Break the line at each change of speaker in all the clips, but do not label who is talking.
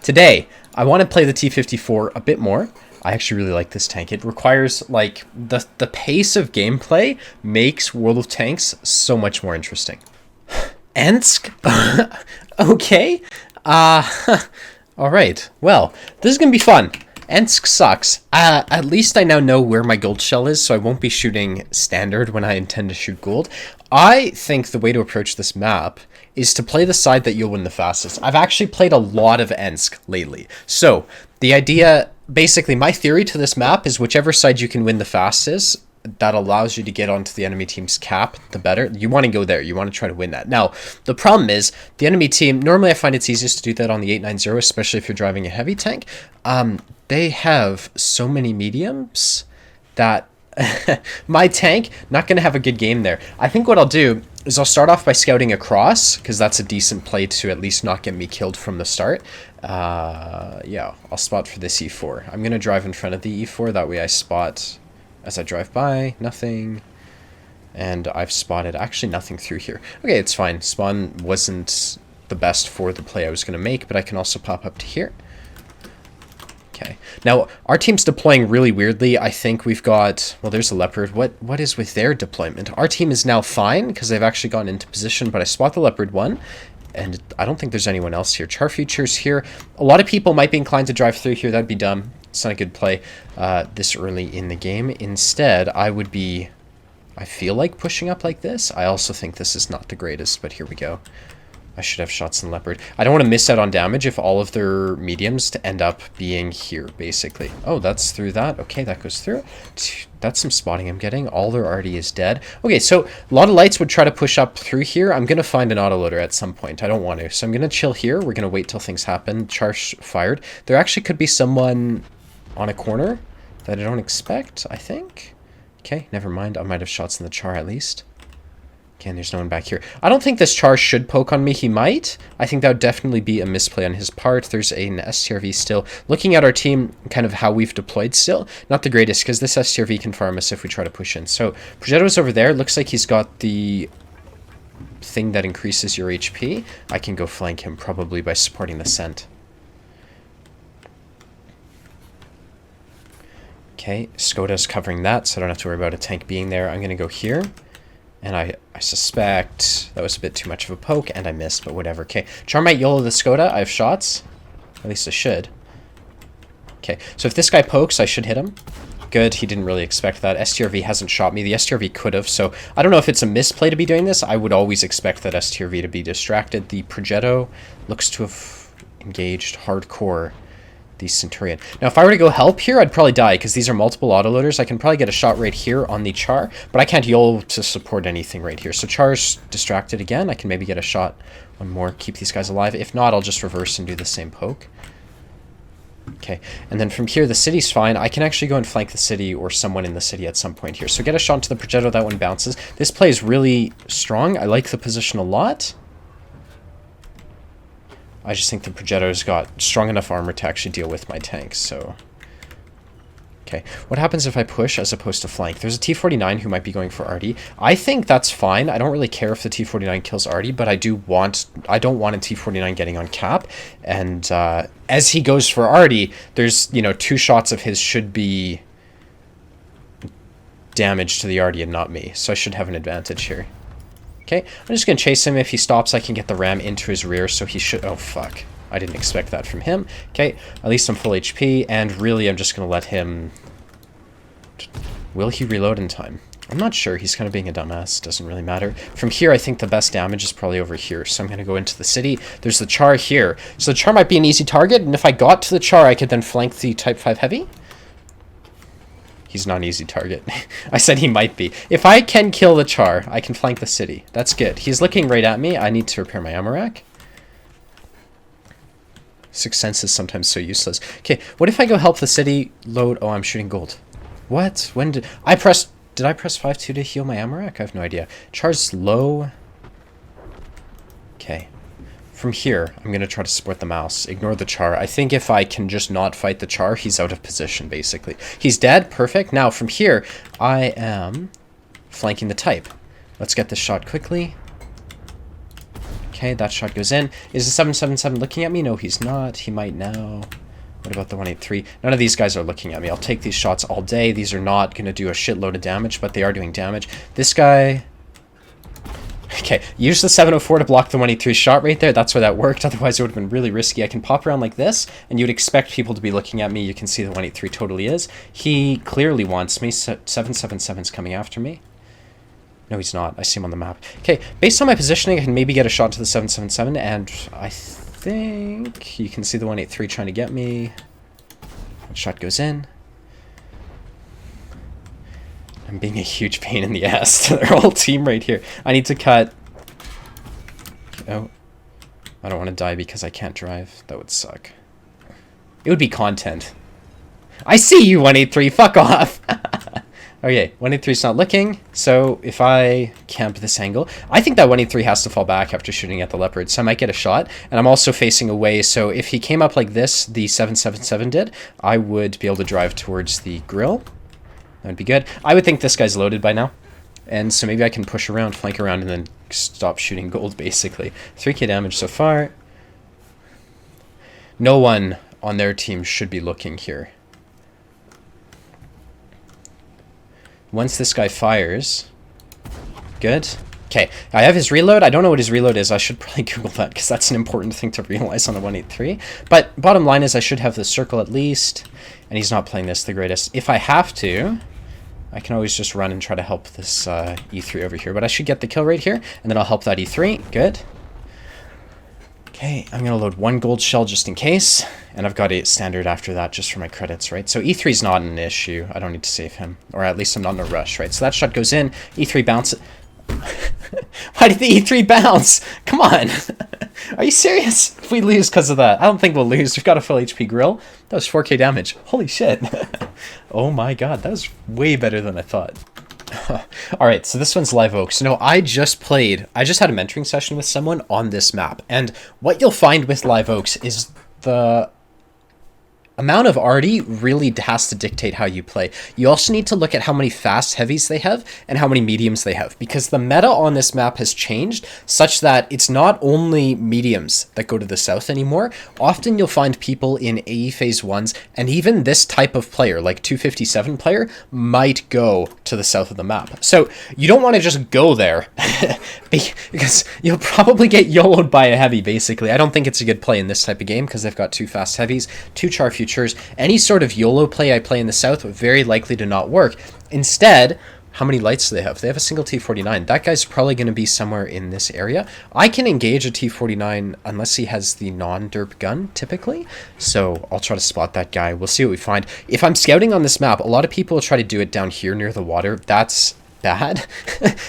Today, I want to play the T-54 a bit more. I actually really like this tank. It requires, like, the pace of gameplay makes World of Tanks so much more interesting. Ensk? Okay. Alright. Well, this is going to be fun. Ensk sucks. At least I now know where my gold shell is, so I won't be shooting standard when I intend to shoot gold. I think the way to approach this map is to play the side that you'll win the fastest. I've actually played a lot of Ensk lately. So, the idea, basically, my theory to this map is whichever side you can win the fastest, that allows you to get onto the enemy team's cap, the better. You want to go there. You want to try to win that. Now, the problem is, the enemy team, normally I find it's easiest to do that on the 890, especially if you're driving a heavy tank. They have so many mediums that my tank, not going to have a good game there. I think what I'll do is I'll start off by scouting across, because that's a decent play to at least not get me killed from the start. Yeah, I'll spot for this E4. I'm going to drive in front of the E4, that way I spot as I drive by, nothing. And I've spotted actually nothing through here. Okay, it's fine. Spawn wasn't the best for the play I was going to make, but I can also pop up to here. Okay. Now, our team's deploying really weirdly. I think we've got... Well, there's a Leopard. What is with their deployment? Our team is now fine, because they've actually gotten into position, but I spot the Leopard 1, and I don't think there's anyone else here. Char Future's here. A lot of people might be inclined to drive through here. That'd be dumb. It's not a good play this early in the game. Instead, I would be... I feel like pushing up like this. I also think this is not the greatest, but here we go. I should have shots in Leopard. I don't want to miss out on damage if all of their mediums to end up being here, basically. Oh, that's through that. Okay, that goes through. That's some spotting I'm getting. All their arty is dead. Okay, so a lot of lights would try to push up through here. I'm going to find an autoloader at some point. I don't want to. So I'm going to chill here. We're going to wait till things happen. Charge fired. There actually could be someone on a corner that I don't expect, I think. Okay, never mind. I might have shots in the char at least. Okay, and there's no one back here. I don't think this char should poke on me. He might. I think that would definitely be a misplay on his part. There's an STRV still. Looking at our team, kind of how we've deployed still, not the greatest, because this STRV can farm us if we try to push in. So, Progetto's over there. Looks like he's got the thing that increases your HP. I can go flank him, probably by supporting the scent. Okay, Skoda's covering that, so I don't have to worry about a tank being there. I'm going to go here. And I suspect that was a bit too much of a poke, and I missed, but whatever. Okay, Char might YOLO the Skoda. I have shots. At least I should. Okay, so if this guy pokes, I should hit him. Good, he didn't really expect that. STRV hasn't shot me. The STRV could have, so I don't know if it's a misplay to be doing this. I would always expect that STRV to be distracted. The Progetto looks to have engaged hardcore the Centurion. Now, if I were to go help here, I'd probably die, because these are multiple autoloaders. I can probably get a shot right here on the Char, but I can't YOLO to support anything right here. So Char's distracted again. I can maybe get a shot, one more, keep these guys alive. If not, I'll just reverse and do the same poke. Okay, and then from here, the city's fine. I can actually go and flank the city or someone in the city at some point here. So get a shot into the Progetto, that one bounces. This play is really strong. I like the position a lot. I just think the Progetto's got strong enough armor to actually deal with my tanks, so... Okay, what happens if I push as opposed to flank? There's a T-49 who might be going for Arty. I think that's fine. I don't really care if the T-49 kills Arty, but I don't want a T-49 getting on cap. And as he goes for Arty, there's, you know, 2 shots of his should be damage to the Arty and not me. So I should have an advantage here. Okay, I'm just going to chase him. If he stops, I can get the ram into his rear, so he should... Oh, fuck. I didn't expect that from him. Okay, at least I'm full HP, and really I'm just going to let him... Will he reload in time? I'm not sure. He's kind of being a dumbass. Doesn't really matter. From here, I think the best damage is probably over here, so I'm going to go into the city. There's the Char here. So the Char might be an easy target, and if I got to the Char, I could then flank the Type 5 Heavy. He's not an easy target. I said he might be. If I can kill the Char, I can flank the city. That's good. He's looking right at me. I need to repair my ammo rack. Sixth Sense is sometimes so useless. Okay, what if I go help the city load? Oh, I'm shooting gold. What? When did I press... Did I press 5-2 to heal my ammo rack? I have no idea. Char's low. Okay. From here, I'm going to try to support the mouse. Ignore the Char. I think if I can just not fight the Char, he's out of position, basically. He's dead. Perfect. Now, from here, I am flanking the Type. Let's get this shot quickly. Okay, that shot goes in. Is the 777 looking at me? No, he's not. He might now. What about the 183? None of these guys are looking at me. I'll take these shots all day. These are not going to do a shitload of damage, but they are doing damage. This guy... Okay, use the 704 to block the 183 shot right there. That's why that worked. Otherwise, it would have been really risky. I can pop around like this, and you'd expect people to be looking at me. You can see the 183 totally is. He clearly wants me. 777's coming after me. No, he's not. I see him on the map. Okay, based on my positioning, I can maybe get a shot to the 777, and I think you can see the 183 trying to get me. Shot goes in. I'm being a huge pain in the ass to their whole team right here. I need to cut... Oh. I don't want to die because I can't drive. That would suck. It would be content. I see you, 183! Fuck off! Okay, 183's not looking, so if I camp this angle... I think that 183 has to fall back after shooting at the Leopard, so I might get a shot. And I'm also facing away, so if he came up like this, the 777 did, I would be able to drive towards the grill. That would be good. I would think this guy's loaded by now. And so maybe I can push around, flank around, and then stop shooting gold, basically. 3k damage so far. No one on their team should be looking here. Once this guy fires... Good. Okay, I have his reload. I don't know what his reload is. I should probably Google that, because that's an important thing to realize on the 183. But bottom line is I should have the circle at least. And he's not playing this the greatest. If I have to, I can always just run and try to help this E3 over here. But I should get the kill right here, and then I'll help that E3. Good. Okay, I'm going to load one gold shell just in case. And I've got a standard after that just for my credits, right? So E3's not an issue. I don't need to save him. Or at least I'm not in a rush, right? So that shot goes in. E3 bounces. Why did the E3 bounce? Come on. Are you serious? If we lose because of that. I don't think we'll lose. We've got a full HP grill. That was 4k damage. Holy shit. Oh my god. That was way better than I thought. Alright, so this one's Live Oak. So no, I just had a mentoring session with someone on this map. And what you'll find with Live Oaks is the amount of arty really has to dictate how you play. You also need to look at how many fast heavies they have and how many mediums they have, because the meta on this map has changed such that it's not only mediums that go to the south anymore. Often you'll find people in AE phase 1s, and even this type of player, like 257 player, might go to the south of the map. So you don't want to just go there because you'll probably get YOLO'd by a heavy, basically. I don't think it's a good play in this type of game because they've got two fast heavies, two char futures. Any sort of YOLO play I play in the south very likely to not work. Instead, how many lights do they have? They have a single T49. That guy's probably going to be somewhere in this area. I can engage a T49 unless he has the non-derp gun, typically. So I'll try to spot that guy. We'll see what we find. If I'm scouting on this map, a lot of people will try to do it down here near the water. That's bad.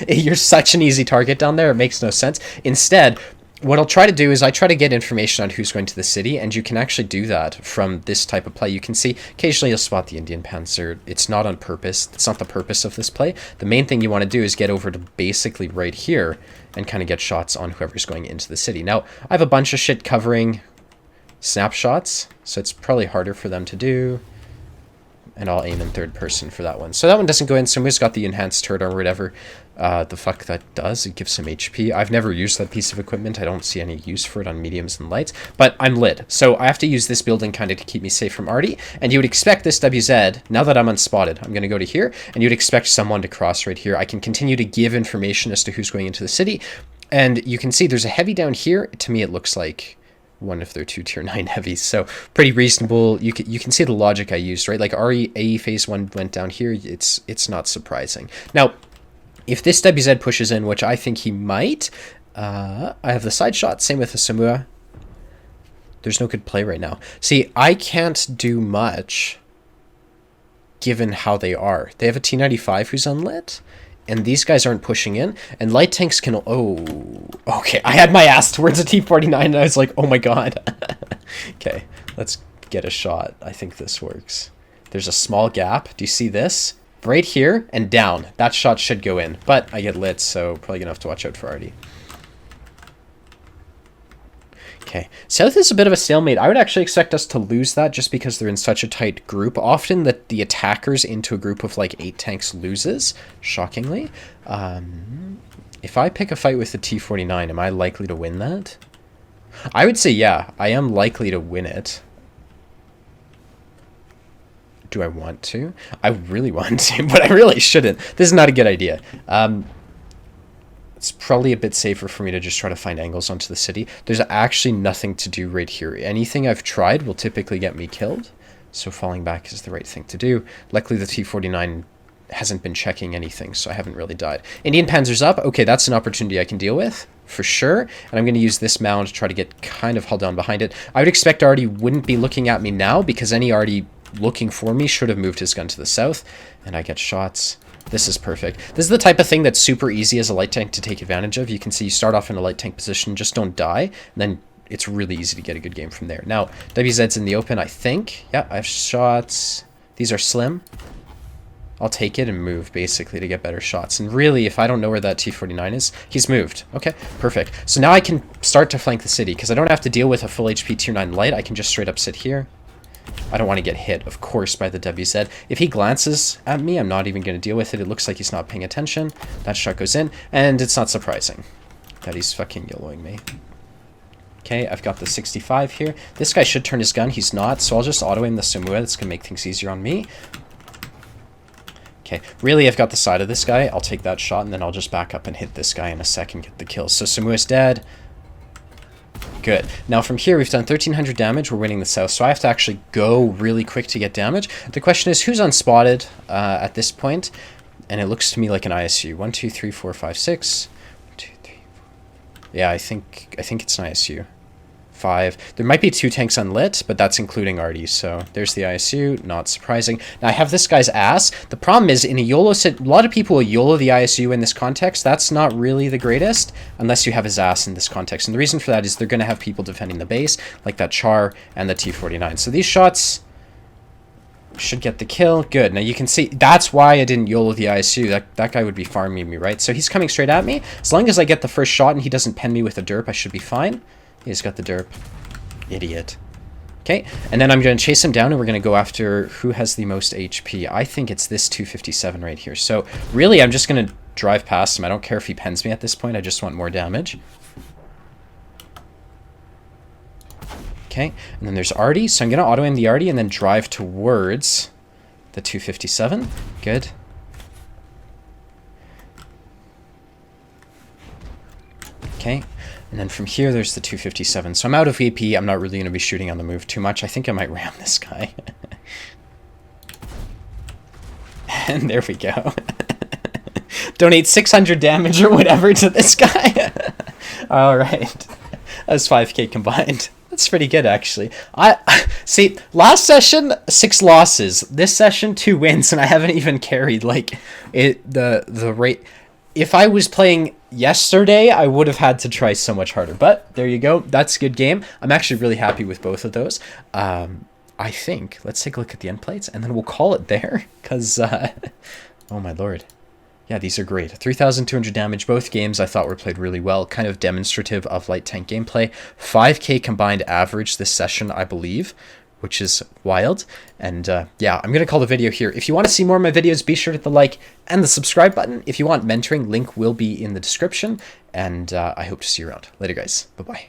You're such an easy target down there. It makes no sense. Instead, what I'll try to do is I try to get information on who's going to the city, and you can actually do that from this type of play. You can see occasionally you'll spot the Indian Panzer. It's not on purpose. It's not the purpose of this play. The main thing you want to do is get over to basically right here and kind of get shots on whoever's going into the city. Now, I have a bunch of shit covering snapshots, so it's probably harder for them to do. And I'll aim in third person for that one. So that one doesn't go in. Somebody's got the enhanced turret or whatever the fuck that does. It gives some HP. I've never used that piece of equipment. I don't see any use for it on mediums and lights. But I'm lit. So I have to use this building kind of to keep me safe from arty. And you would expect this WZ, now that I'm unspotted, I'm going to go to here. And you'd expect someone to cross right here. I can continue to give information as to who's going into the city. And you can see there's a heavy down here. To me, it looks like one of their two tier 9 heavies, so pretty reasonable. You can see the logic I used, right? Like AE phase 1 went down here. It's not surprising. Now, if this WZ pushes in, which I think he might, I have the side shot. Same with the Samua. There's no good play right now. See, I can't do much given how they are. They have a T95 who's unlit, and these guys aren't pushing in, and light tanks can... Oh, okay. I had my ass towards a T49, and I was like, oh my god. Okay, let's get a shot. I think this works. There's a small gap. Do you see this? Right here and down. That shot should go in, but I get lit, so probably gonna have to watch out for arty. Okay, south is a bit of a stalemate. I would actually expect us to lose that just because they're in such a tight group. Often the attackers into a group of like 8 tanks loses, shockingly. If I pick a fight with the T-49, am I likely to win that? I would say yeah, I am likely to win it. Do I want to? I really want to, but I really shouldn't. This is not a good idea. It's probably a bit safer for me to just try to find angles onto the city. There's actually nothing to do right here. Anything I've tried will typically get me killed. So falling back is the right thing to do. Luckily, the T-49 hasn't been checking anything, so I haven't really died. Indian Panzer's up. Okay, that's an opportunity I can deal with, for sure. And I'm going to use this mound to try to get kind of hull down behind it. I would expect Artie wouldn't be looking at me now, because any Artie looking for me should have moved his gun to the south. And I get shots. This is perfect. This is the type of thing that's super easy as a light tank to take advantage of. You can see you start off in a light tank position, just don't die, and then it's really easy to get a good game from there. Now, WZ's in the open, I think. Yeah, I have shots. These are slim. I'll take it and move, basically, to get better shots. And really, if I don't know where that T-49 is, he's moved. Okay, perfect. So now I can start to flank the city, because I don't have to deal with a full HP Tier 9 light. I can just straight up sit here. I don't want to get hit, of course, by the WZ. If he glances at me, I'm not even going to deal with it. It looks like he's not paying attention. That shot goes in, and it's not surprising that he's fucking YOLOing me. Okay, I've got the 65 here. This guy should turn his gun. He's not, so I'll just auto-aim the Samua. That's going to make things easier on me. Okay, really, I've got the side of this guy. I'll take that shot, and then I'll just back up and hit this guy in a second, get the kill. So Samua's dead. Good. Now from here, we've done 1,300 damage. We're winning the south, so I have to actually go really quick to get damage. The question is, who's unspotted at this point? And it looks to me like an ISU. 1, 2, 3, 4, 5, 6. 1, 2, 3, 4. Yeah, I think it's an ISU. 5. There might be 2 tanks unlit, but that's including Artie. So there's the ISU. Not surprising. Now I have this guy's ass. The problem is, in a YOLO set, a lot of people will YOLO the ISU in this context. That's not really the greatest unless you have his ass in this context. And the reason for that is they're going to have people defending the base, like that Char and the T-49. So these shots should get the kill. Good. Now you can see that's why I didn't YOLO the ISU. That guy would be farming me, right? So he's coming straight at me. As long as I get the first shot and he doesn't pen me with a derp, I should be fine. He's got the derp. Idiot. Okay, and then I'm going to chase him down and we're going to go after who has the most HP. I think it's this 257 right here. So really, I'm just going to drive past him. I don't care if he pens me at this point. I just want more damage. Okay, and then there's Artie. So I'm going to auto-aim the Artie and then drive towards the 257. Good. Okay. And then from here, there's the 257. So I'm out of AP. I'm not really going to be shooting on the move too much. I think I might ram this guy. And there we go. Donate 600 damage or whatever to this guy. All right. That's 5k combined. That's pretty good, actually. See, last session, 6 losses. This session, 2 wins, and I haven't even carried, like, the rate. If I was playing yesterday, I would have had to try so much harder. But there you go. That's a good game. I'm actually really happy with both of those. I think, let's take a look at the end plates, and then we'll call it there. Because, oh my lord. Yeah, these are great. 3,200 damage. Both games I thought were played really well. Kind of demonstrative of light tank gameplay. 5k combined average this session, I believe, which is wild. And yeah, I'm going to call the video here. If you want to see more of my videos, be sure to hit the like and the subscribe button. If you want mentoring, link will be in the description. And I hope to see you around. Later, guys. Bye-bye.